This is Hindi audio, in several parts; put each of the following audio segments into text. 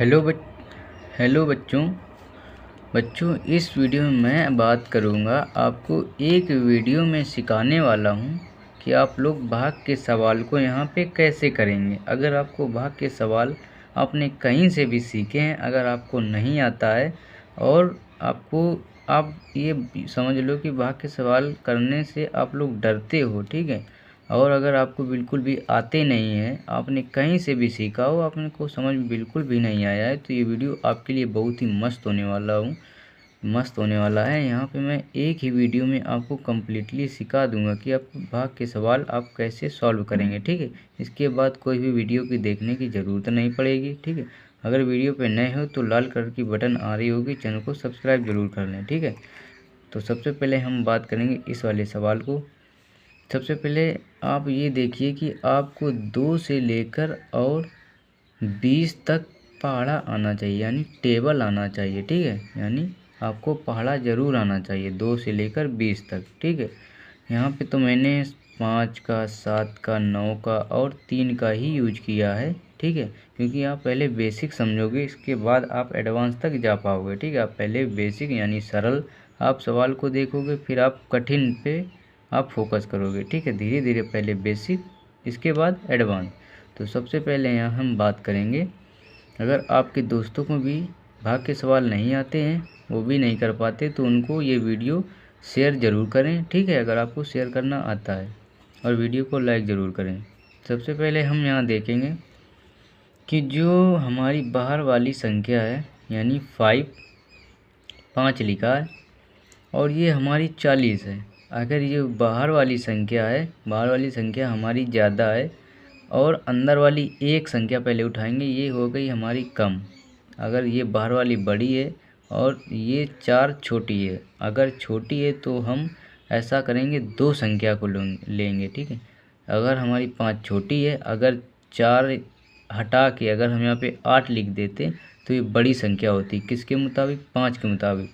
हेलो हेलो बच्चों। इस वीडियो में मैं बात करूंगा, आपको एक वीडियो में सिखाने वाला हूं कि आप लोग भाग के सवाल को यहां पे कैसे करेंगे। अगर आपको भाग के सवाल आपने कहीं से भी सीखे हैं, अगर आपको नहीं आता है और आप ये समझ लो कि भाग के सवाल करने से आप लोग डरते हो, ठीक है। और अगर आपको बिल्कुल भी आते नहीं हैं, आपने कहीं से भी सीखा हो, आपने को समझ में बिल्कुल भी नहीं आया है, तो ये वीडियो आपके लिए बहुत ही मस्त होने वाला है। यहाँ पे मैं एक ही वीडियो में आपको कम्प्लीटली सिखा दूंगा कि आप भाग के सवाल आप कैसे सॉल्व करेंगे, ठीक है। इसके बाद कोई भी वीडियो की देखने की ज़रूरत नहीं पड़ेगी, ठीक है। अगर वीडियो पे नए हो तो लाल कलर की बटन आ रही होगी, चैनल को सब्सक्राइब जरूर कर लें, ठीक है। तो सबसे पहले हम बात करेंगे इस वाले सवाल को। सबसे पहले आप ये देखिए कि आपको 2 से लेकर और 20 तक पहाड़ा आना चाहिए, यानी टेबल आना चाहिए, ठीक है। यानी आपको पहाड़ा ज़रूर आना चाहिए 2 से लेकर 20 तक, ठीक है। यहाँ पे तो मैंने 5 का, 7 का, 9 का और 3 का ही यूज किया है, ठीक है। क्योंकि आप पहले बेसिक समझोगे, इसके बाद आप एडवांस तक जा पाओगे, ठीक है। आप पहले बेसिक यानी सरल आप सवाल को देखोगे, फिर आप कठिन पे आप फोकस करोगे, ठीक है। धीरे धीरे पहले बेसिक, इसके बाद एडवांस। तो सबसे पहले यहाँ हम बात करेंगे, अगर आपके दोस्तों को भी भाग के सवाल नहीं आते हैं, वो भी नहीं कर पाते, तो उनको ये वीडियो शेयर ज़रूर करें, ठीक है। अगर आपको शेयर करना आता है, और वीडियो को लाइक ज़रूर करें। सबसे पहले हम यहाँ देखेंगे कि जो हमारी बाहर वाली संख्या है, यानी 5 लिखा है, और ये हमारी 40 है। अगर ये बाहर वाली संख्या हमारी ज़्यादा है और अंदर वाली एक संख्या पहले उठाएंगे, ये हो गई हमारी कम। अगर ये बाहर वाली बड़ी है और ये 4 छोटी है, अगर छोटी है तो हम ऐसा करेंगे 2 संख्या को लेंगे, ठीक है। अगर हमारी 5 छोटी है, अगर 4 हटा के अगर हम यहाँ पे 8 लिख देते तो ये बड़ी संख्या होती, किसके मुताबिक, 5 के मुताबिक।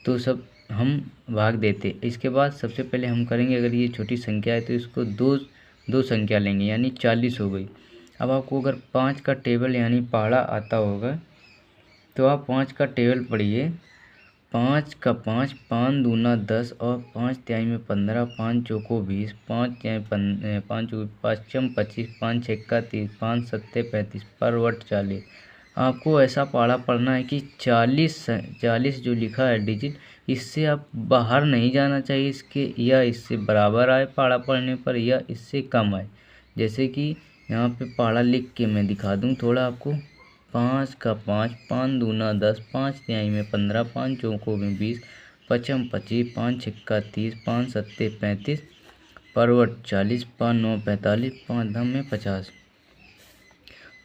तो सब हम भाग देते। इसके बाद सबसे पहले हम करेंगे, अगर ये छोटी संख्या है तो इसको दो संख्या लेंगे, यानी 40 हो गई। अब आपको अगर 5 का टेबल यानी पहाड़ा आता होगा, तो आप 5 का टेबल पढ़िए। 5 का 5, 5 दूना 10 और 5 तिहाई में 15, 5 चौको 20, 5 तिहाई 5 5 25, 5 छक्का 30, 5 सत्ते 35, परवट 40। आपको ऐसा पहाड़ा पढ़ना है कि 40 जो लिखा है डिजिट, इससे आप बाहर नहीं जाना चाहिए इसके, या इससे बराबर आए पहाड़ा पढ़ने पर, या इससे कम आए। जैसे कि यहाँ पे पहाड़ा लिख के मैं दिखा दूँ थोड़ा आपको। 5 का 5, 5 दूना 10, 5 तिहाई में 15, 5 चौको में 20, 5 25, 5 छक्का 30, 5 सत्ते 35, परवट 40, 5 9 45, 5 धम में 50।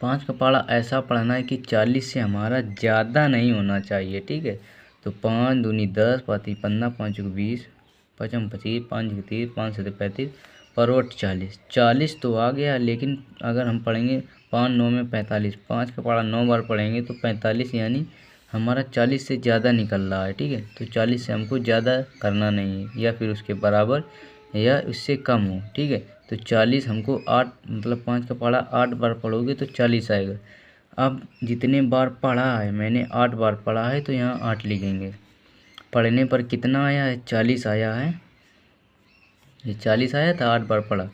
5 का पहाड़ा ऐसा पढ़ना है कि 40 से हमारा ज़्यादा नहीं होना चाहिए, ठीक है। तो 5 दूनी 10, 5 15, 5 चौको 20, 5 25, 5 30, 5 सत्ते 35, परवट 40 तो आ गया। लेकिन अगर हम पढ़ेंगे 5 9 में 45, 5 का पहाड़ा 9 बार पढ़ेंगे तो 45, यानी हमारा 40 से ज़्यादा निकल रहा है, ठीक है। तो 40 से हमको ज़्यादा करना नहीं है, या फिर उसके बराबर या उससे कम हो, ठीक है। तो 40 हमको 8, मतलब 5 का पहाड़ा 8 बार पढ़ोगे तो 40 आएगा। अब जितने बार पढ़ा है, मैंने 8 बार पढ़ा है, तो यहाँ 8 लिखेंगे। पढ़ने पर कितना आया है, 40 आया है। ये 40 आया था, 8 बार पढ़ा,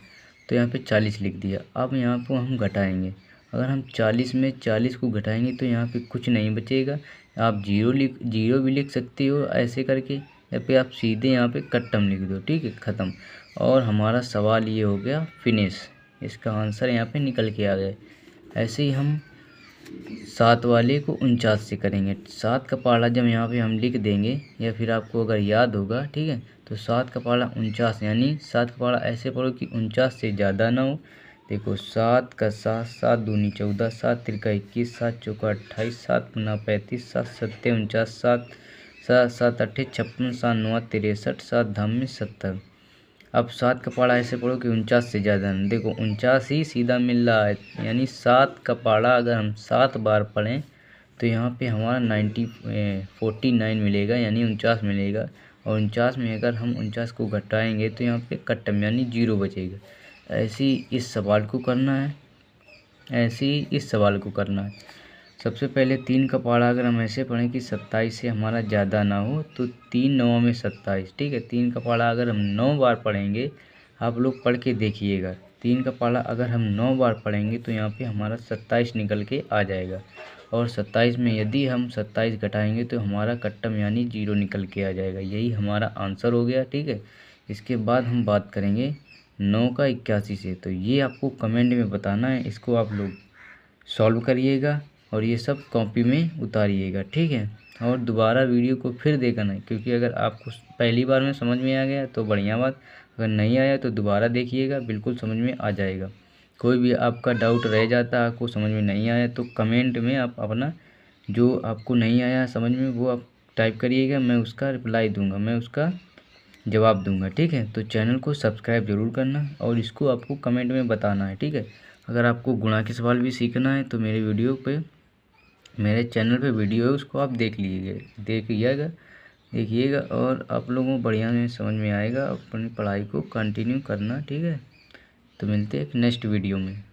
तो यहाँ पे 40 लिख दिया। अब यहाँ को हम घटाएंगे। अगर हम 40 में 40 को घटाएंगे तो यहाँ पे कुछ नहीं बचेगा। आप जीरो भी लिख सकते हो ऐसे करके, या फिर आप सीधे यहाँ पे कट्टम लिख दो, ठीक है, ख़त्म। और हमारा सवाल ये हो गया फिनिश। इसका आंसर यहाँ पे निकल के आ गया। ऐसे ही हम 7 वाले को 49 से करेंगे। 7 का पहाड़ा जब यहाँ पे हम लिख देंगे, या फिर आपको अगर याद होगा, ठीक है, तो 7 का पहाड़ा 49, यानी 7 का पहाड़ा ऐसे पढ़ो कि 49 से ज़्यादा ना हो। देखो 7 का 7, 7 दूनी 14, 7 तिरका 21, 7 चौका 28, 7 गुना 35, 7 सत्ते 49, 7 7 अट्ठे 56, 7 9 63, 7 धाम में 70। अब 7 का पहाड़ा ऐसे पढ़ो कि 49 से ज़्यादा नहीं। देखो 49 ही सीधा मिल रहा है, यानी 7 का पहाड़ा अगर हम 7 बार पढ़ें तो यहाँ पे हमारा 49 मिलेगा, यानी 49 मिलेगा। और 49 में अगर हम 49 को घटाएंगे तो यहाँ पे कट्टम यानी 0 बचेगा। ऐसे ही इस सवाल को करना है, ऐसे ही इस सवाल को करना है। सबसे पहले 3 का पहाड़ा अगर हम ऐसे पढ़ें कि 27 से हमारा ज़्यादा ना हो तो 3 9 में 27, ठीक है। 3 का पहाड़ा अगर हम 9 बार पढ़ेंगे, आप लोग पढ़ के देखिएगा, 3 का पहाड़ा अगर हम 9 बार पढ़ेंगे तो यहाँ पे हमारा 27 निकल के आ जाएगा। और 27 में यदि हम 27 घटाएंगे तो हमारा कट्टम यानी 0 निकल के आ जाएगा। यही हमारा आंसर हो गया, ठीक है। इसके बाद हम बात करेंगे 9 का 81 से। तो ये आपको कमेंट में बताना है, इसको आप लोग सॉल्व करिएगा और ये सब कॉपी में उतारिएगा, ठीक है। और दोबारा वीडियो को फिर देखना है, क्योंकि अगर आपको पहली बार में समझ में आ गया तो बढ़िया बात, अगर नहीं आया तो दोबारा देखिएगा, बिल्कुल समझ में आ जाएगा। कोई भी आपका डाउट रह जाता है, आपको समझ में नहीं आया तो कमेंट में आप अपना जो आपको नहीं आया समझ में वो आप टाइप करिएगा, मैं उसका रिप्लाई दूंगा, मैं उसका जवाब दूंगा, ठीक है। तो चैनल को सब्सक्राइब ज़रूर करना और इसको आपको कमेंट में बताना है, ठीक है। अगर आपको गुणा के सवाल भी सीखना है तो मेरे चैनल पे वीडियो है, उसको आप देखिएगा और आप लोगों को बढ़िया में समझ में आएगा। अपनी पढ़ाई को कंटिन्यू करना, ठीक है। तो मिलते हैं एक नेक्स्ट वीडियो में।